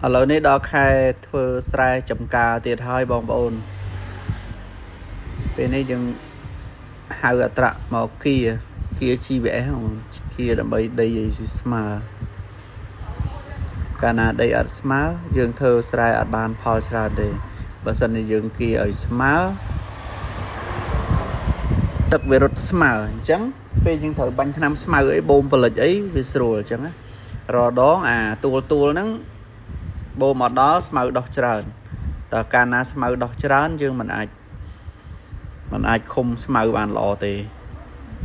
ឥឡូវនេះដល់ខែធ្វើស្រែចម្ការទៀតហើយបងប្អូនពេលនេះយើងហៅអត្រាមកគៀ GVS គៀដើម្បីដីឲ្យស្មើកាលណាដីអត់ស្មើយើងធ្វើស្រែអត់បានផលច្រើនទេបើសិនជាយើងគៀឲ្យស្មើទឹកវារត់ស្មើអញ្ចឹងពេលយើងត្រូវបាញ់ថ្នាំស្មៅអីបូមផលិតអីវាស្រួលអញ្ចឹងរដងអាទួលហ្នឹងបូមមកដល់ស្មៅដុះច្រើនតើកាលណាស្មៅដុះច្រើនយើងមិនអាចឃុំស្មៅបានល្អទេ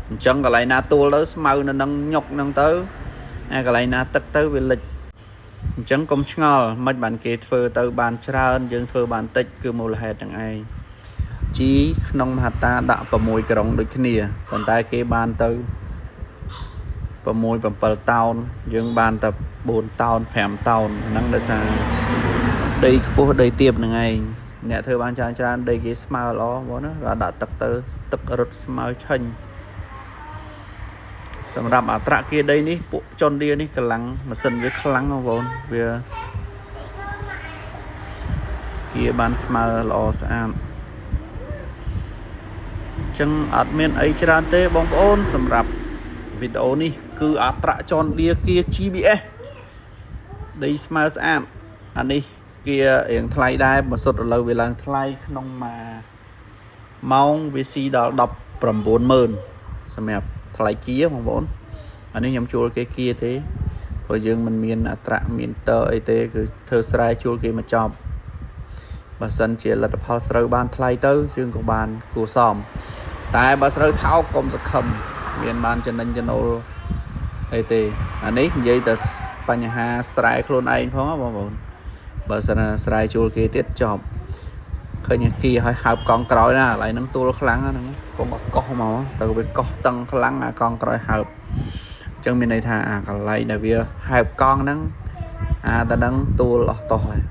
អញ្ចឹងកន្លែងណាទួលទៅស្មៅនៅនឹងញុកហ្នឹងទៅកន្លែងណាទឹកទៅវាលិចអញ្ចឹងកុំឆ្ងល់មិនបានគេធ្វើទៅបានច្រើនយើងធ្វើបានតិចគឺមូលហេតុហ្នឹងឯងជីក្នុងមហត្តាដាក់6ក្រុងដូចគ្នាប៉ុន្តែគេបានទៅ6 7តោនយើងបានតែ4តោន5តោនហ្នឹងដោយសារដីខ្ពស់ដីទាបហ្នឹងឯងអ្នកធ្វើបានច្រើនដីគេស្មើល្អបងណាគាត់ដាក់ទឹកទៅទឹករត់ស្មើឆេញសម្រាប់អត្រាគាដីនេះពួកចុនឌីនេះកម្លាំងម៉ាស៊ីនវាខ្លាំងបងប្អូនវាបានស្មើល្អស្អាតចឹងអត់មានអីច្រើនទេបងប្អូនសម្រាប់វីដេអូនេះគឺអត្រាចនឌីគា GVS ដីស្មើស្អាតអានេះគារៀងថ្លៃដែរបើសុទ្ធឥឡូវវាឡើងថ្លៃក្នុងម៉ោងវាស៊ីដល់ 190000 សម្រាប់ថ្លៃគាបងប្អូនអានេះខ្ញុំជួលគេគាទេព្រោះយើងមិនមានអត្រាមានតើអីទេគឺធ្វើស្រែជួលគេមកចប់បើសិនជាលទ្ធផលស្រូវបានថ្លៃទៅយើងក៏បានគួរសមតែបើស្រូវថោកកុំសង្ឃឹមមានបានចំណេញចំណូលអីទេអានេះនិយាយតែបញ្ហាស្រែខ្លួនឯងផងបងប្អូនបើសិនស្រែជួលគេទៀតចប់ឃើញគេឲ្យហើបកង់ក្រោយណាកន្លែងហ្នឹងទួលខ្លាំងហ្នឹងកុំអកោះមកទៅវាកោះតឹងខ្លាំងអាកង់ក្រោយហើបអញ្ចឹងមានន័យថាអាកន្លែងដែលវាហើបកង់ហ្នឹងអាតែហ្នឹងទួលអស់តោះហើយ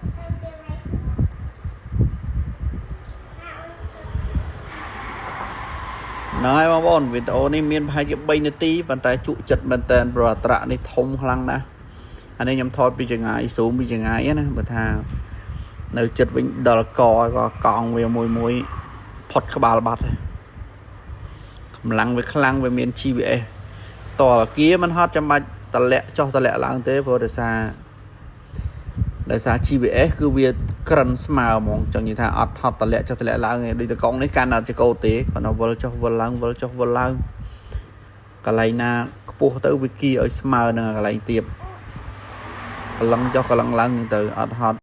ណ៎បងប្អូនវីដេអូនេះមានប្រហែលជា3នាទីប៉ុន្តែជក់ចិត្តមែនតើព្រោះអត្រានេះធំខ្លាំងណាស់អានេះខ្ញុំថតពីចង្អាយស៊ូមពីចង្អាយណាបើថានៅចិត្តវិញដល់កក៏កង់វាមួយផុតក្បាលបាត់កម្លាំងវាខ្លាំងវាមាន GVS តលគៀមិនហត់ចាំបាច់តម្លាក់ចុះតម្លាក់ឡើងទេព្រោះដោយសារ GVS គឺវាក្រិនស្មើហ្មងចង់និយាយថាអត់ហត់តម្លាក់ចុះតម្លាក់ឡើងទេដូចតកង់នេះកាន់អត់ចកោទេគាត់ទៅវិលចុះវិលឡើងវិលចុះវិលឡើងកន្លែងណាខ្ពស់ទៅវាគីឲ្យស្មើនឹងកន្លែងទាបកន្លងចុះកន្លងឡើងទៅអត់ហត់